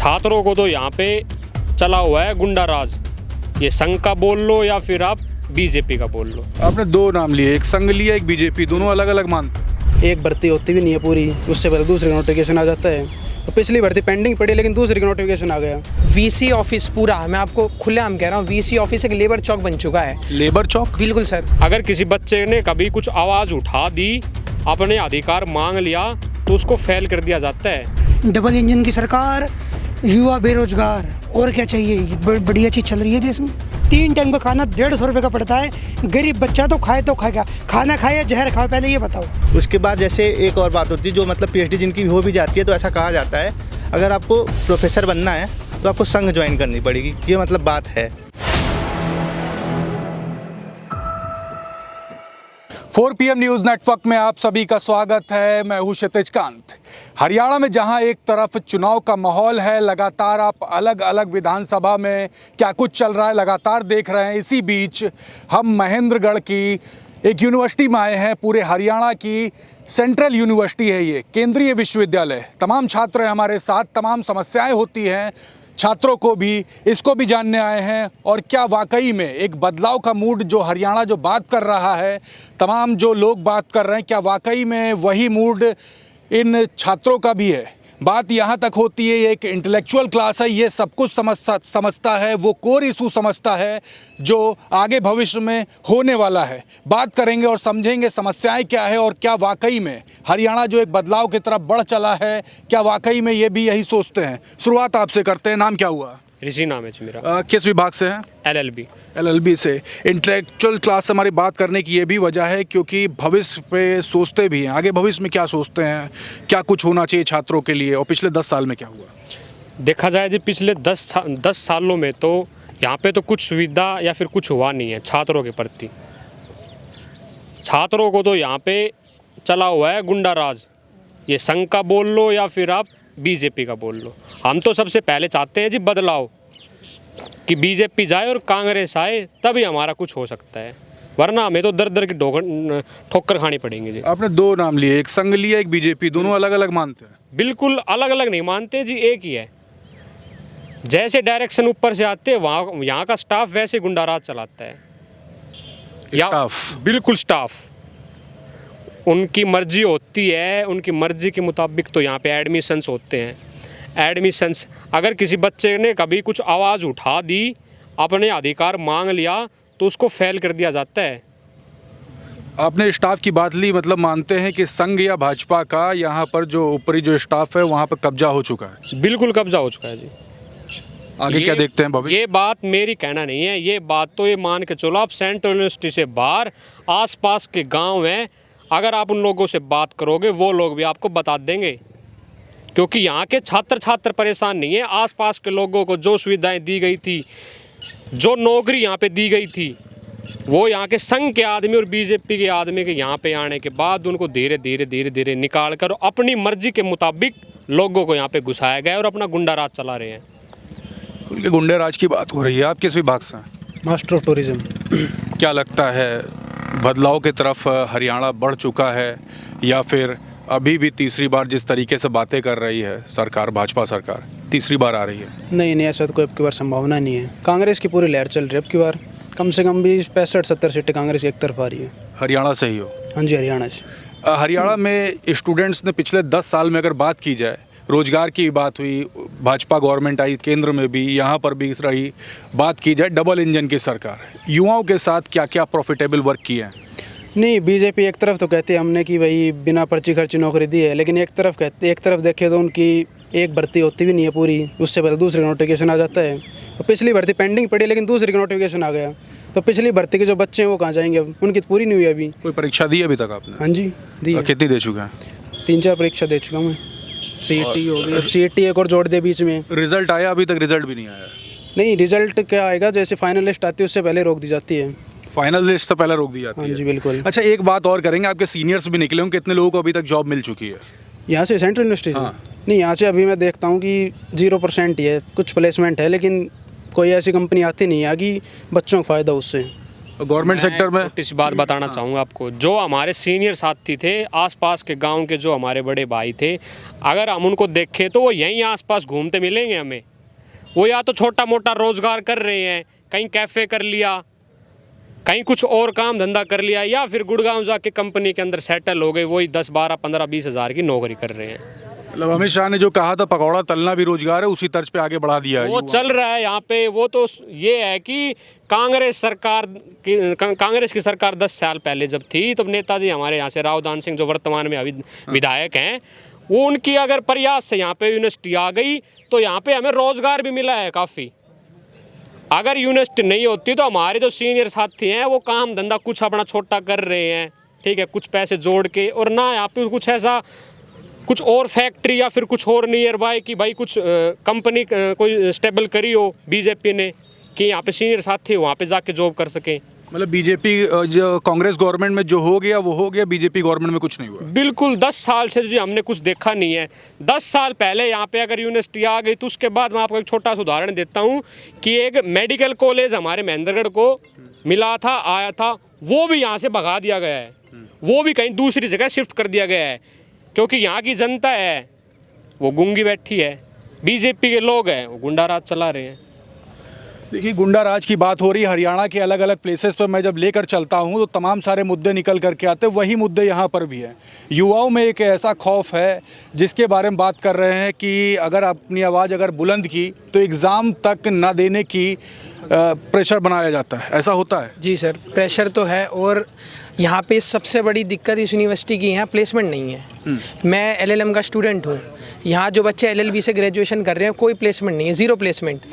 छात्रों को तो यहाँ पे चला हुआ है गुंडा राज। ये संघ का बोल लो या फिर आप बीजेपी का बोल लो। आपने दो नाम लिए, एक संघ लिया एक बीजेपी, दोनों अलग अलग मानते हैं। एक भर्ती होती भी नहीं है पूरी, उससे पहले दूसरे का नोटिफिकेशन आ जाता है। तो पिछली भर्ती पेंडिंग पड़ी लेकिन दूसरे का नोटिफिकेशन आ गया। वीसी ऑफिस पूरा, मैं आपको खुलेआम कह रहा हूँ, वीसी ऑफिस एक लेबर चौक बन चुका है। लेबर चौक? बिल्कुल सर। अगर किसी बच्चे ने कभी कुछ आवाज़ उठा दी, अपने अधिकार मांग लिया, तो उसको फेल कर दिया जाता है। डबल इंजन की सरकार, युवा बेरोजगार, और क्या चाहिए। बढ़िया चीज़ चल रही है देश में। 3 टाइम का खाना 150 रुपये का पड़ता है। गरीब बच्चा तो खाएगा, खाना खाए या जहर खाओ, पहले ये बताओ। उसके बाद जैसे एक और बात होती है, जो मतलब पीएचडी जिनकी हो भी जाती है, तो ऐसा कहा जाता है अगर आपको प्रोफेसर बनना है तो आपको संघ ज्वाइन करनी पड़ेगी। ये मतलब बात है। 4 PM न्यूज़ नेटवर्क में आप सभी का स्वागत है। मैं हूं क्षितिज कांत। हरियाणा में जहां एक तरफ चुनाव का माहौल है, लगातार आप अलग अलग विधानसभा में क्या कुछ चल रहा है लगातार देख रहे हैं। इसी बीच हम महेंद्रगढ़ की एक यूनिवर्सिटी में आए हैं। पूरे हरियाणा की सेंट्रल यूनिवर्सिटी है ये, केंद्रीय विश्वविद्यालय। तमाम छात्र हैं हमारे साथ, तमाम समस्याएं होती हैं छात्रों को भी, इसको भी जानने आए हैं। और क्या वाकई में एक बदलाव का मूड जो हरियाणा जो बात कर रहा है, तमाम जो लोग बात कर रहे हैं, क्या वाकई में वही मूड इन छात्रों का भी है। बात यहाँ तक होती है, ये एक इंटेलेक्चुअल क्लास है, ये सब कुछ समझता है, वो कोर इशू समझता है जो आगे भविष्य में होने वाला है। बात करेंगे और समझेंगे समस्याएं क्या है और क्या वाकई में हरियाणा जो एक बदलाव की तरफ बढ़ चला है, क्या वाकई में ये भी यही सोचते हैं। शुरुआत आपसे करते हैं। नाम क्या हुआ? ऋषि नाम है मेरा। किस विभाग से हैं? LLB से। इंटेलेक्चुअल क्लास से हमारी बात करने की ये भी वजह है क्योंकि भविष्य पे सोचते भी हैं, आगे भविष्य में क्या सोचते हैं, क्या कुछ होना चाहिए छात्रों के लिए। और पिछले 10 साल में क्या हुआ? देखा जाए जी, पिछले 10 सालों में तो यहाँ पे तो कुछ सुविधा या फिर कुछ हुआ नहीं है छात्रों के प्रति। छात्रों को तो यहाँ पे चला हुआ है गुंडा राज। ये संघ का बोल लो या फिर आप बीजेपी का बोल लो। हम तो सबसे पहले चाहते हैं जी बदलाव, कि बीजेपी जाए और कांग्रेस आए, तभी हमारा कुछ हो सकता है, वरना हमें तो दर दर की ठोकर खानी पड़ेंगे जी। आपने दो नाम लिए, एक संघ लिया एक बीजेपी, दोनों अलग अलग मानते हैं? बिल्कुल अलग अलग नहीं मानते जी, एक ही है। जैसे डायरेक्शन ऊपर से आते हैं, वहाँ यहाँ का स्टाफ वैसे गुंडाराज चलाता है। स्टाफ? बिल्कुल स्टाफ, उनकी मर्जी होती है, उनकी मर्जी के मुताबिक तो यहाँ पे एडमिशन्स होते हैं। एडमिशन्स, अगर किसी बच्चे ने कभी कुछ आवाज़ उठा दी, अपने अधिकार मांग लिया, तो उसको फेल कर दिया जाता है। आपने स्टाफ की बात ली, मतलब मानते हैं कि संघ या भाजपा का यहाँ पर जो ऊपरी जो स्टाफ है वहाँ पर कब्जा हो चुका है? बिल्कुल कब्जा हो चुका है जी। आगे क्या देखते हैं भविष्य? ये बात मेरी कहना नहीं है, ये बात तो ये मान के चलो आप सेंट्रल यूनिवर्सिटी से बाहर आसपास के गांव हैं, अगर आप उन लोगों से बात करोगे वो लोग भी आपको बता देंगे। क्योंकि यहाँ के छात्र परेशान नहीं है, आसपास के लोगों को जो सुविधाएं दी गई थी, जो नौकरी यहाँ पे दी गई थी, वो यहाँ के संघ के आदमी और बीजेपी के आदमी के यहाँ पे आने के बाद उनको धीरे धीरे निकाल कर अपनी मर्जी के मुताबिक लोगों को यहाँ पे घुसाया गया और अपना गुंडा राज चला रहे हैं। उनके गुंडे राज की बात हो रही है। आप किस विभाग से हैं? Master of tourism. क्या लगता है बदलाव की तरफ हरियाणा बढ़ चुका है या फिर अभी भी तीसरी बार जिस तरीके से बातें कर रही है सरकार, भाजपा सरकार तीसरी बार आ रही है? नहीं, ऐसा तो कोई अब की बार संभावना नहीं है। कांग्रेस की पूरी लहर चल रही है अब की बार। कम से कम भी 65-70 सीटें कांग्रेस की एक तरफ आ रही है। हरियाणा से ही हो? हाँ जी, हरियाणा से। हरियाणा में स्टूडेंट्स ने पिछले 10 साल में अगर बात की जाए, रोजगार की बात हुई, भाजपा गवर्नमेंट आई केंद्र में भी, यहाँ पर भी रही, बात की जाए डबल इंजन की सरकार, युवाओं के साथ क्या क्या प्रॉफिटेबल वर्क किए हैं? नहीं, बीजेपी एक तरफ तो कहती है हमने कि भाई बिना पर्ची खर्ची नौकरी दी है, लेकिन एक तरफ देखे तो उनकी एक भर्ती होती भी नहीं है पूरी, उससे पहले दूसरे का नोटिफिकेशन आ जाता है। तो पिछली भर्ती पेंडिंग पड़ी लेकिन दूसरे का नोटिफिकेशन आ गया। तो पिछली भर्ती के जो बच्चे हैं वो कहाँ जाएंगे, अब उनकी तो पूरी नहीं हुई अभी। कोई परीक्षा दी अभी तक आपने? हाँ जी, दी है। कितनी दे चुके हैं? 3-4 परीक्षा दे चुका मैं। CET हो गई, अब CET एक और जोड़ दे बीच में। रिजल्ट आया? अभी तक रिजल्ट भी नहीं आया? नहीं, रिजल्ट क्या आएगा, जैसे फाइनल लिस्ट आती है उससे पहले रोक दी जाती है। फाइनल लिस्ट से पहले रोक दी जाती है? हाँ जी, बिल्कुल। अच्छा, एक बात और करेंगे, आपके सीनियर्स भी निकले होंगे, कितने लोगों को अभी तक जॉब मिल चुकी है यहाँ से सेंट्रल यूनिवर्सिटी से? हाँ। नहीं, यहाँ से अभी मैं देखता हूँ कि 0% ही है, कुछ प्लेसमेंट है लेकिन कोई ऐसी कंपनी आती नहीं है कि बच्चों को फ़ायदा उससे। गवर्नमेंट सेक्टर में छोटी सी बात बताना चाहूँगा आपको। जो हमारे सीनियर साथी थे, आसपास के गांव के जो हमारे बड़े भाई थे, अगर हम उनको देखें तो वो यहीं आसपास घूमते मिलेंगे हमें। वो या तो छोटा मोटा रोजगार कर रहे हैं, कहीं कैफ़े कर लिया, कहीं कुछ और काम धंधा कर लिया, या फिर गुड़गांव जाके कंपनी के अंदर सेटल हो गए, वही 10, 12, 15, 20 हज़ार की नौकरी कर रहे हैं। मतलब अमित शाह ने जो कहा था पकौड़ा तलना भी रोजगार है, उसी तर्ज पे आगे बढ़ा दिया है वो चल रहा है यहाँ पे। वो तो ये है कि कांग्रेस की सरकार 10 साल पहले जब थी, तब नेताजी हमारे यहाँ से राव दान सिंह जो वर्तमान में अभी विधायक हैं, वो उनकी अगर प्रयास से यहाँ पे यूनिवर्सिटी आ गई तो यहाँ पे हमें रोजगार भी मिला है काफ़ी। अगर यूनिवर्सिटी नहीं होती तो हमारे जो सीनियर साथी हैं वो काम धंधा कुछ अपना छोटा कर रहे हैं, ठीक है, कुछ पैसे जोड़ के, और ना यहाँ पे कुछ ऐसा कुछ और फैक्ट्री या फिर कुछ और नियर बाय कि भाई कुछ कंपनी कोई स्टेबल करी हो बीजेपी ने कि यहाँ पे सीनियर साथी वहाँ पे जाके जॉब कर सकें। मतलब बीजेपी जो कांग्रेस गवर्नमेंट में जो हो गया वो हो गया, बीजेपी गवर्नमेंट में कुछ नहीं हुआ। बिल्कुल 10 साल से जो हमने कुछ देखा नहीं है। 10 साल पहले यहाँ पे अगर यूनिवर्सिटी आ गई तो उसके बाद मैं आपको एक छोटा सा उदाहरण देता हूँ कि एक मेडिकल कॉलेज हमारे महेंद्रगढ़ को मिला था, आया था, वो भी यहाँ से भगा दिया गया है, वो भी कहीं दूसरी जगह शिफ्ट कर दिया गया है, क्योंकि यहाँ की जनता है वो गूंगी बैठी है, बीजेपी के लोग हैं वो गुंडा राज चला रहे हैं। देखिए, गुंडा राज की बात हो रही है, हरियाणा के अलग अलग प्लेसेस पर मैं जब लेकर चलता हूं तो तमाम सारे मुद्दे निकल करके आते हैं, वही मुद्दे यहां पर भी हैं। युवाओं में एक ऐसा खौफ है जिसके बारे में बात कर रहे हैं कि अगर अपनी आवाज़ अगर बुलंद की तो एग्ज़ाम तक ना देने की प्रेशर बनाया जाता है, ऐसा होता है? जी सर, प्रेशर तो है, और यहाँ पे सबसे बड़ी दिक्कत इस यूनिवर्सिटी की यहाँ प्लेसमेंट नहीं है। मैं एलएलएम का स्टूडेंट हूँ, यहाँ जो बच्चे एलएलबी से ग्रेजुएशन कर रहे हैं कोई प्लेसमेंट नहीं है, ज़ीरो प्लेसमेंट।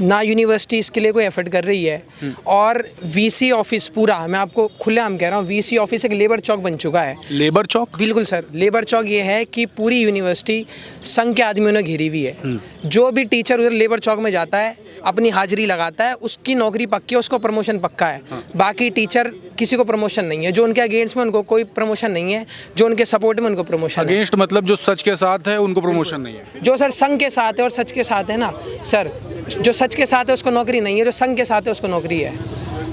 ना यूनिवर्सिटी इसके लिए कोई एफर्ट कर रही है, और वीसी ऑफिस पूरा, मैं आपको खुलेआम कह रहा हूँ, वीसी ऑफिस एक लेबर चौक बन चुका है। लेबर चौक? बिल्कुल सर, लेबर चौक ये है कि पूरी यूनिवर्सिटी संघ के आदमियों ने घेरी हुई है। जो भी टीचर उधर लेबर चौक में जाता है, अपनी हाजिरी लगाता है, उसकी नौकरी पक्की है, उसको प्रमोशन पक्का है। बाकी टीचर किसी को प्रमोशन नहीं है, जो उनके अगेंस्ट में उनको कोई प्रमोशन नहीं है, जो उनके सपोर्ट में उनको प्रमोशन है। अगेंस्ट मतलब जो सच के साथ है उनको प्रमोशन नहीं है? जो सर संघ के साथ है और सच के साथ है ना सर, जो सच के साथ है उसको नौकरी नहीं है, जो संघ के साथ है उसको नौकरी है।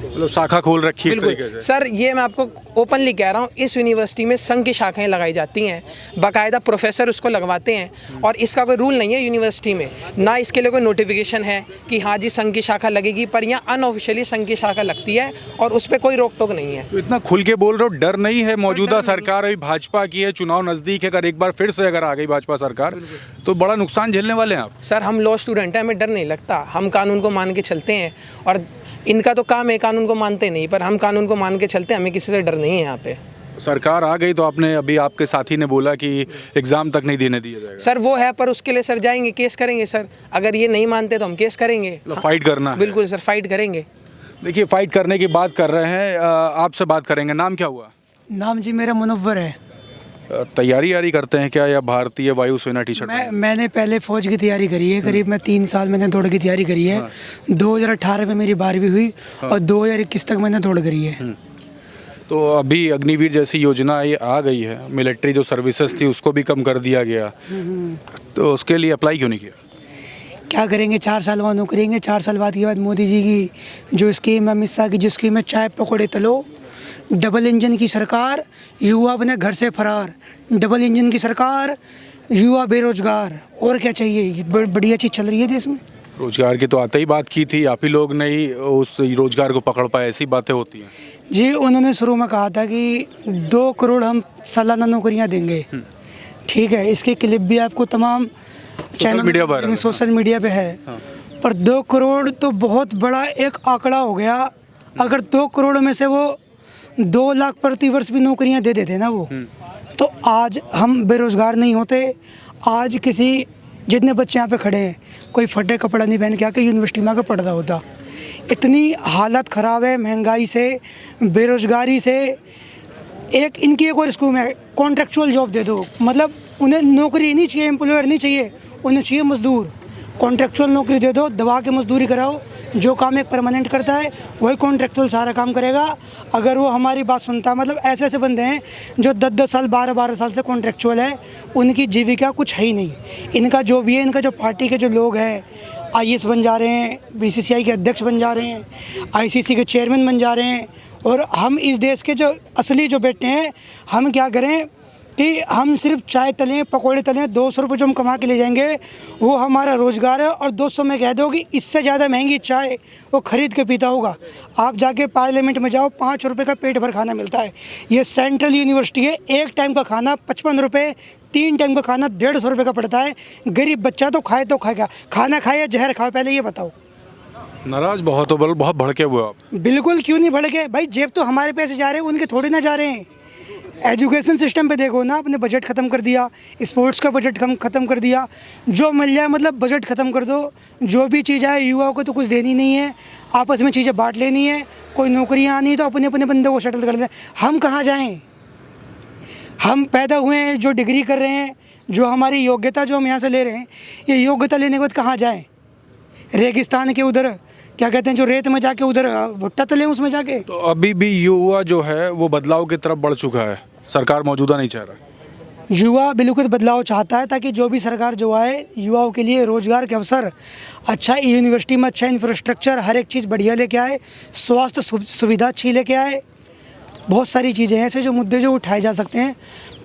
मतलब शाखा खोल रखी है बिल्कुल सर, ये मैं आपको ओपनली कह रहा हूँ, इस यूनिवर्सिटी में संघ की शाखाएं लगाई जाती हैं, बाकायदा प्रोफेसर उसको लगवाते हैं, और इसका कोई रूल नहीं है यूनिवर्सिटी में, ना इसके लिए कोई नोटिफिकेशन है कि हाँ जी संघ की शाखा लगेगी, पर यहाँ अनऑफिशियली संघ की शाखा लगती है और उस पर कोई रोक टोक नहीं है। तो इतना खुल के बोल रहे हो, डर नहीं है? मौजूदा सरकार अभी भाजपा की है, चुनाव नज़दीक है, अगर एक बार फिर से अगर आ गई भाजपा सरकार तो बड़ा नुकसान झेलने वाले हैं आप? सर हम लॉ स्टूडेंट हैं, हमें डर नहीं लगता, हम कानून को मान के चलते हैं, और इनका तो काम है कानून को मानते नहीं, पर हम कानून को मान के चलते हैं, हमें किसी से डर नहीं है। यहाँ पे सरकार आ गई तो आपने, अभी आपके साथी ने बोला कि एग्ज़ाम तक नहीं देने दिया जाएगा। सर वो है, पर उसके लिए सर जाएंगे, केस करेंगे सर, अगर ये नहीं मानते तो हम केस करेंगे। फाइट करना है? बिल्कुल सर, फाइट करेंगे। देखिए, फाइट करने की बात कर रहे हैं, आपसे बात करेंगे। नाम क्या हुआ? नाम जी मेरा मुनव्वर है। तैयारी करते हैं क्या, या भारतीय वायुसेना टी-शर्ट? मैंने पहले फ़ौज की तैयारी करी है, करीब मैं 3 साल मैंने दौड़ की तैयारी करी है। 2018 में मेरी 12वीं हुई और 2021 तक मैंने दौड़ करी है। तो अभी अग्निवीर जैसी योजना ये आ गई है, मिलिट्री जो सर्विसेज थी उसको भी कम कर दिया गया, तो उसके लिए अप्लाई क्यों नहीं किया? क्या करेंगे, 4 साल बाद नौकरी करेंगे, 4 साल बाद के बाद मोदी जी की जो स्कीम, अमित शाह की जो स्कीम है, चाय पकौड़े तलो, डबल इंजन की सरकार, युवा अपने घर से फरार, डबल इंजन की सरकार, युवा बेरोजगार, और क्या चाहिए? बढ़िया चीज़ चल रही है देश में। रोजगार की तो आते ही बात की थी, आप ही लोग नहीं उस रोजगार को पकड़ पाए, ऐसी बातें होती हैं जी। उन्होंने शुरू में कहा था कि 2 करोड़ हम सालाना नौकरियां देंगे, ठीक है, इसके क्लिप भी आपको तमाम चैनल सोशल मीडिया पे है। पर 2 करोड़ तो बहुत बड़ा एक आंकड़ा हो गया। अगर 2 करोड़ में से वो 2 लाख प्रति वर्ष भी नौकरियां दे देते ना वो, तो आज हम बेरोजगार नहीं होते। आज किसी, जितने बच्चे यहाँ पे खड़े हैं, कोई फटे कपड़ा नहीं पहन के आके यूनिवर्सिटी में आके पढ़ता होता। इतनी हालत ख़राब है महंगाई से, बेरोजगारी से। एक इनकी एक और स्कीम है, कॉन्ट्रेक्चुअल जॉब दे दो, मतलब उन्हें नौकरी नहीं चाहिए, एम्प्लॉयर नहीं चाहिए, उन्हें चाहिए मजदूर। कॉन्ट्रेक्चुअल नौकरी दे दो, दबा के मजदूरी कराओ, जो काम एक परमानेंट करता है वही कॉन्ट्रेक्चुअल सारा काम करेगा। अगर वो हमारी बात सुनता है, मतलब ऐसे ऐसे बंदे हैं जो 10-10 साल 12-12 साल से कॉन्ट्रेक्चुअल है, उनकी जीविका कुछ है ही नहीं। इनका जो भी है, इनका जो पार्टी के जो लोग हैं, IAS बन जा रहे हैं, BCCI के अध्यक्ष बन जा रहे हैं, ICC के चेयरमैन बन जा रहे हैं। और हम इस देश के जो असली जो बेटे हैं, हम क्या करें कि हम सिर्फ चाय तलें, पकौड़े तलें, 200 रुपये जो हम कमा के ले जाएंगे वो हमारा रोज़गार है। और 200 में कह दो कि इससे ज़्यादा महंगी चाय वो ख़रीद के पीता होगा। आप जाके पार्लियामेंट में जाओ, 5 रुपये का पेट भर खाना मिलता है। ये सेंट्रल यूनिवर्सिटी है, एक टाइम का खाना 55 रुपये, 3 टाइम का खाना 150 रुपये का पड़ता है। गरीब बच्चा तो खाएगा, खाना खाए या जहर खाओ, पहले ये बताओ। नाराज बहुत हो, बहुत भड़के हुए हो आप। बिल्कुल क्यों नहीं भड़के भाई, जेब तो हमारे पैसे जा रहे हैं, उनके थोड़े ना जा रहे हैं। एजुकेशन सिस्टम पे देखो ना, आपने बजट ख़त्म कर दिया, स्पोर्ट्स का बजट ख़त्म कर दिया, जो मिल जाए मतलब बजट ख़त्म कर दो। जो भी चीज़ आए युवाओं को तो कुछ देनी नहीं है, आपस में चीज़ें बांट लेनी है। कोई नौकरियाँ आनी तो अपने अपने बंदे को सेटल कर लें। हम कहाँ जाएँ? हम पैदा हुए हैं, जो डिग्री कर रहे हैं, जो हमारी योग्यता जो हम यहाँ से ले रहे हैं, ये योग्यता लेने के बाद कहाँ जाएँ? रेगिस्तान के उधर क्या कहते हैं, जो रेत में जाके उधर भुट्टा तले उसमें जाके। तो अभी भी युवा जो है वो बदलाव की तरफ बढ़ चुका है, सरकार मौजूदा नहीं चाह रहा। युवा बिल्कुल बदलाव चाहता है, ताकि जो भी सरकार जो आए युवाओं के लिए रोज़गार के अवसर, अच्छा यूनिवर्सिटी में अच्छा इंफ्रास्ट्रक्चर, हर एक चीज़ बढ़िया लेके आए, स्वास्थ्य सुविधा अच्छी लेके आए। बहुत सारी चीज़ें हैं ऐसे जो मुद्दे जो उठाए जा सकते हैं,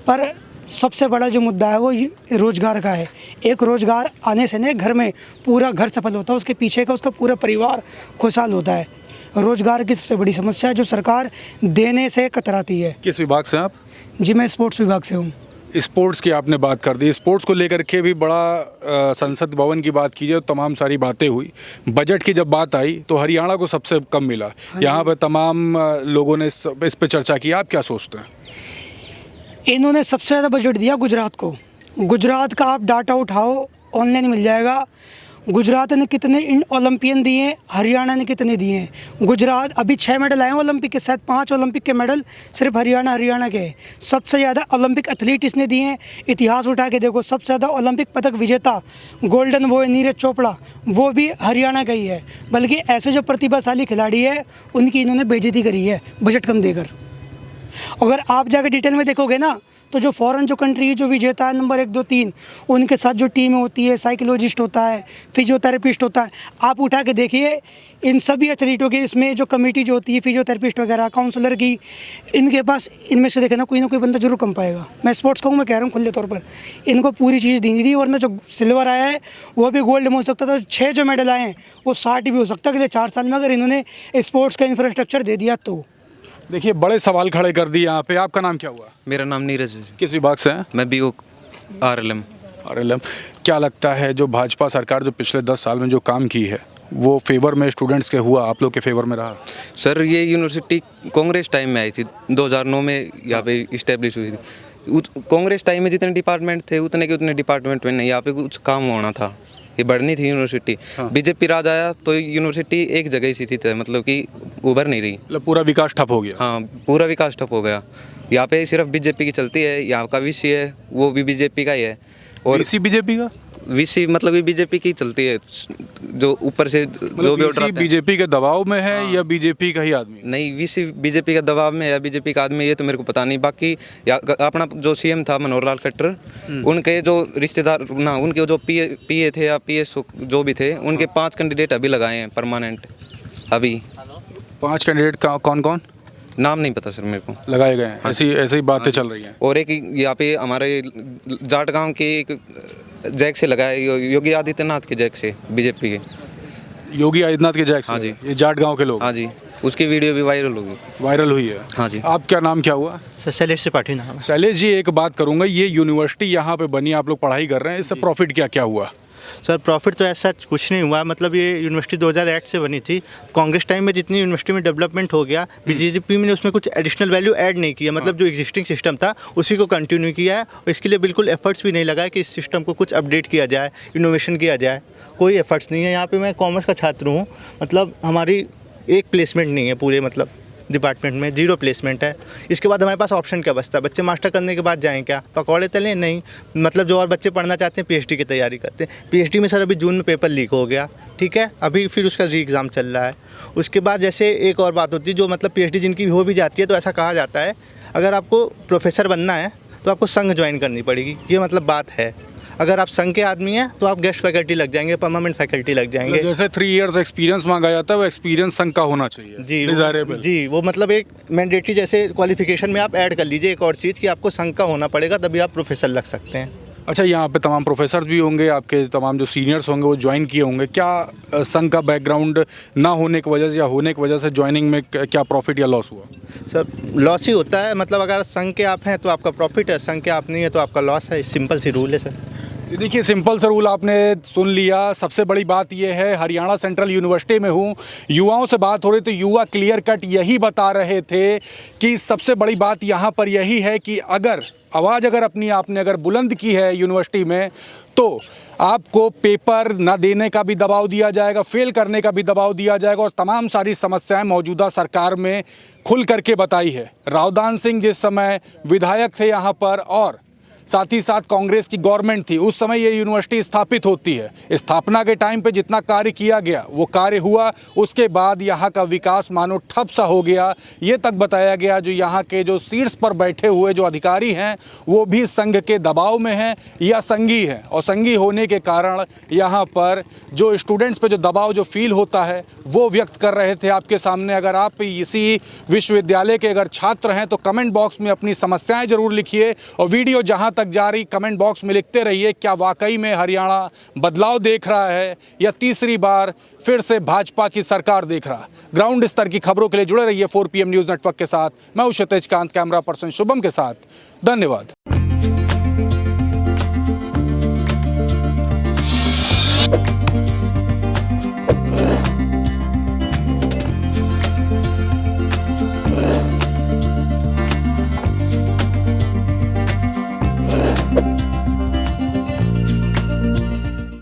पर सबसे बड़ा जो मुद्दा है वो रोज़गार का है। एक रोज़गार आने से नहीं, घर में पूरा घर सफल होता है, उसके पीछे का उसका पूरा परिवार खुशहाल होता है। रोज़गार की सबसे बड़ी समस्या है जो सरकार देने से कतराती है। किस विभाग से आप? जी मैं स्पोर्ट्स विभाग से हूँ। स्पोर्ट्स की आपने बात कर दी, स्पोर्ट्स को लेकर के भी बड़ा संसद भवन की बात कीजिए तो तमाम सारी बातें हुई। बजट की जब बात आई तो हरियाणा को सबसे कम मिला। यहाँ पर तमाम लोगों ने इस पे चर्चा की, आप क्या सोचते हैं? इन्होंने सबसे ज़्यादा बजट दिया गुजरात को। गुजरात का आप डाटा उठाओ, ऑनलाइन मिल जाएगा। गुजरात ने कितने ओलंपियन दिए हैं, हरियाणा ने कितने दिए हैं। गुजरात अभी 6 मेडल आए हैं ओलंपिक के, शायद 5 ओलंपिक के मेडल सिर्फ हरियाणा के हैं। सबसे ज़्यादा ओलंपिक एथलीट इसने दिए हैं। इतिहास उठा के देखो, सबसे ज़्यादा ओलंपिक पदक विजेता गोल्डन बॉय नीरज चोपड़ा, वो भी हरियाणा का ही है। बल्कि ऐसे जो प्रतिभाशाली खिलाड़ी है उनकी इन्होंने बेइज्जती करी है बजट कम देकर। अगर आप जाकर डिटेल में देखोगे ना, तो जो फॉरेन जो कंट्री है जो विजेता है नंबर 1 2 3, उनके साथ जो टीम होती है, साइकोलॉजिस्ट होता है, फिजियोथेरेपिस्ट होता है, आप उठा के देखिए इन सभी एथलीटों के, इसमें जो कमेटी जो होती है फिजियोथेरेपिस्ट वगैरह, काउंसलर की, इनके पास इनमें से देखे ना कोई बंदा जरूर कम पाएगा। मैं स्पोर्ट्स का हूँ, मैं कह रहा हूँ खुले तौर पर, इनको पूरी चीज़ दी थी। वरना जो सिल्वर आया है वो भी गोल्ड में हो सकता था। 6 जो मेडल आए हैं वो 60 भी हो सकता है अगले 4 साल में, अगर इन्होंने स्पोर्ट्स का इंफ्रास्ट्रक्चर दे दिया तो। देखिए बड़े सवाल खड़े कर दिए यहाँ पे। आपका नाम क्या हुआ? मेरा नाम नीरज है। किस विभाग से हैं? मैं BO RLM। क्या लगता है जो भाजपा सरकार जो पिछले 10 साल में जो काम की है वो फेवर में स्टूडेंट्स के हुआ, आप लोग के फेवर में रहा? सर ये यूनिवर्सिटी कांग्रेस टाइम में आई थी, 2009 में यहाँ पे इस्टेब्लिश हुई थी। कांग्रेस टाइम में जितने डिपार्टमेंट थे उतने के उतने डिपार्टमेंट में नहीं, यहाँ पे कुछ काम होना था, ये बढ़नी थी यूनिवर्सिटी। बीजेपी राज आया तो यूनिवर्सिटी एक जगह ही स्थित है, मतलब कि उभर नहीं रही। मतलब पूरा विकास ठप हो गया? हाँ, पूरा विकास ठप हो गया। यहाँ पे सिर्फ बीजेपी की चलती है। यहाँ का VC है वो भी बीजेपी का ही है। और VC बीजेपी का? VC मतलब ये बीजेपी की चलती है, जो ऊपर से जो भी ऑर्डर आता है। बीजेपी के दबाव में है या बीजेपी का ही आदमी? नहीं, VC बीजेपी का दबाव में है या बीजेपी का आदमी, ये तो मेरे को पता नहीं। बाकी अपना जो CM था मनोहर लाल खट्टर, उनके जो रिश्तेदार ना, उनके जो PA थे या PS जो भी थे, उनके 5 कैंडिडेट अभी लगाए हैं परमानेंट। अभी 5 कैंडिडेट का कौन कौन? नाम नहीं पता सर मेरे को। लगाए गए हैं? ऐसी ऐसी बातें चल रही हैं। और एक यहाँ पे हमारे जाट गांव के एक जैक से लगाए, योगी आदित्यनाथ के जैक से, बीजेपी के योगी आदित्यनाथ के जैक से। हाँ जी। ये जाट गांव के लोग? हाँ जी, उसकी वीडियो भी वायरल हुई है। हाँ जी। आप क्या नाम क्या हुआ? सर शैलेश त्रिपाठी नाम है। शैलेश जी, एक बात करूंगा, ये यूनिवर्सिटी यहाँ पे बनी, आप लोग पढ़ाई कर रहे हैं, इससे प्रॉफिट क्या क्या हुआ? सर प्रॉफिट तो ऐसा कुछ नहीं हुआ, मतलब ये यूनिवर्सिटी 2008 से बनी थी। कांग्रेस टाइम में जितनी यूनिवर्सिटी में डेवलपमेंट हो गया, बीजेपी में उसमें कुछ एडिशनल वैल्यू ऐड नहीं किया, मतलब जो एग्जिस्टिंग सिस्टम था उसी को कंटिन्यू किया है। और इसके लिए बिल्कुल एफर्ट्स भी नहीं लगाए कि इस सिस्टम को कुछ अपडेट किया जाए, इनोवेशन किया जाए, कोई एफर्ट्स नहीं है। यहाँ पे मैं कॉमर्स का छात्र हूँ, मतलब हमारी एक प्लेसमेंट नहीं है पूरे मतलब डिपार्टमेंट में, 0 प्लेसमेंट है। इसके बाद हमारे पास ऑप्शन क्या बचता है? बच्चे मास्टर करने के बाद जाएं क्या? पकौड़े तलें? नहीं, मतलब जो और बच्चे पढ़ना चाहते हैं PhD की तैयारी करते हैं। PhD में सर अभी जून में पेपर लीक हो गया, ठीक है, अभी फिर उसका री एग्ज़ाम चल रहा है। उसके बाद जैसे एक और बात होती है, जो मतलब PhD जिनकी हो भी जाती है तो ऐसा कहा जाता है अगर आपको प्रोफेसर बनना है तो आपको संघ ज्वाइन करनी पड़ेगी, ये मतलब बात है। अगर आप संघ के आदमी हैं तो आप गेस्ट फैकल्टी लग जाएंगे, परमानेंट फैकल्टी लग जाएंगे। जैसे 3 इयर्स एक्सपीरियंस मांगा जाता है वो एक्सपीरियंस संघ का होना चाहिए जी डिजायरेबल। जी, वो मतलब एक मैंडेटरी जैसे क्वालिफिकेशन में आप ऐड कर लीजिए एक और चीज़ कि आपको संघ का होना पड़ेगा, तभी आप प्रोफेसर लग सकते हैं। अच्छा, यहाँ पे तमाम प्रोफेसर भी होंगे, आपके तमाम जो सीनियर्स होंगे वो ज्वाइन किए होंगे, क्या संघ का बैकग्राउंड ना होने की वजह से या होने की वजह से ज्वाइनिंग में क्या प्रॉफिट या लॉस हुआ? सर लॉस ही होता है, मतलब अगर संघ के आप हैं तो आपका प्रॉफिट है, संघ के आप नहीं है तो आपका लॉस है, सिंपल सी रूल है सर। देखिए, सिंपल सा रूल आपने सुन लिया। सबसे बड़ी बात यह है, हरियाणा सेंट्रल यूनिवर्सिटी में हूँ, युवाओं से बात हो रही थी, युवा क्लियर कट यही बता रहे थे कि सबसे बड़ी बात यहाँ पर यही है कि अगर आवाज़ अपनी आपने अगर बुलंद की है यूनिवर्सिटी में तो आपको पेपर ना देने का भी दबाव दिया जाएगा, फेल करने का भी दबाव दिया जाएगा और तमाम सारी समस्याएं मौजूदा सरकार में खुल करके बताई है। रावदान सिंह जिस समय विधायक थे यहाँ पर और साथ ही साथ कांग्रेस की गवर्नमेंट थी, उस समय ये यूनिवर्सिटी स्थापित होती है। स्थापना के टाइम पे जितना कार्य किया गया वो कार्य हुआ, उसके बाद यहाँ का विकास मानो ठप सा हो गया। ये तक बताया गया जो यहाँ के जो सीट्स पर बैठे हुए जो अधिकारी हैं वो भी संघ के दबाव में हैं या संघी हैं, और संघी होने के कारण यहाँ पर जो स्टूडेंट्स पे जो दबाव जो फील होता है वो व्यक्त कर रहे थे आपके सामने। अगर आप इसी विश्वविद्यालय के अगर छात्र हैं तो कमेंट बॉक्स में अपनी समस्याएँ ज़रूर लिखिए और वीडियो जहाँ तक जारी कमेंट बॉक्स में लिखते रहिए क्या वाकई में हरियाणा बदलाव देख रहा है या तीसरी बार फिर से भाजपा की सरकार देख रहा। ग्राउंड स्तर की खबरों के लिए जुड़े रहिए 4 PM न्यूज़ नेटवर्क के साथ। मैं हूं क्षितिज कांत, कैमरा पर्सन शुभम के साथ। धन्यवाद।